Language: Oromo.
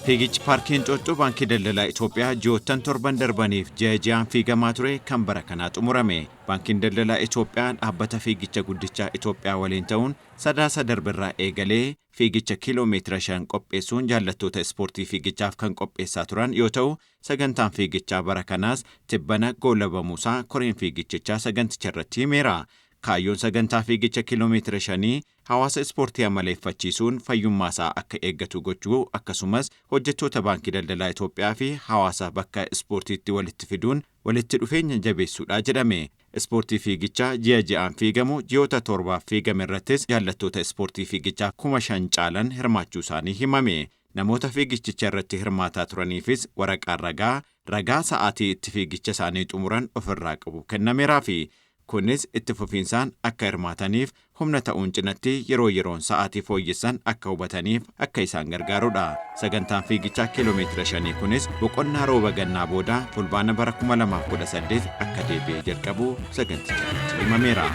Fiigichi paarkiin Cooccoo Baankii Daldalaa Itoophiyaa ji'oottan torban darbaniif ji'aan fiigamaa ture kan bara kanaa xumurame. Baankiin Daldalaa Itoophiyaa dhaabbata fiigicha guddichaa Itoophiyaa waliin ta'uun sadaasa darbirraa eegalee fiigicha kiiloomeetira 5 qopheessuun jaallattoota ispoortii fiigichaaf kan qopheessaa turan yoo ta'u, sagantaan fiigichaa bara kanaas tibbana goolabamuusaa koreen fiigichaa saganticha irratti himeera. Kaayyoon sagantaa fiigicha kiiloomeetira 5 hawaasa ispoortii amaleeffachiisuun fayyummaasaa akka eeggatu gochuu akkasumas hojjettoota Baankii Daldalaa Itoophiyaa fi hawaasa bakka ispoortiitti walitti fiduun walitti dhufeenya jabeessuudha jedhame. Ispoortii fiigichaa ji'aan fiigamu ji'oota 7 fiigame irrattis jaallattoota ispoortii fiigichaa 5,000 caalan hirmaachuu isaanii himame. Namoota fiigichicha irratti hirmaataa turaniifis waraqaan ragaa sa'aatii itti fiigicha isaanii xumuran ofirraa qabu kennameeraa fi kunis itti fufiinsaan akka hirmaataniif humna ta'uun cinatti yeroon sa'aatii fooyyessan akka hubataniif akka isaan gargaarudha. Sagantaan fiigichaa kiiloomeetira 5 kunis boqonnaa rooba gannaa booda fulbaana bara 2018 akka deebi'ee jalqabu saganticha irratti himameera.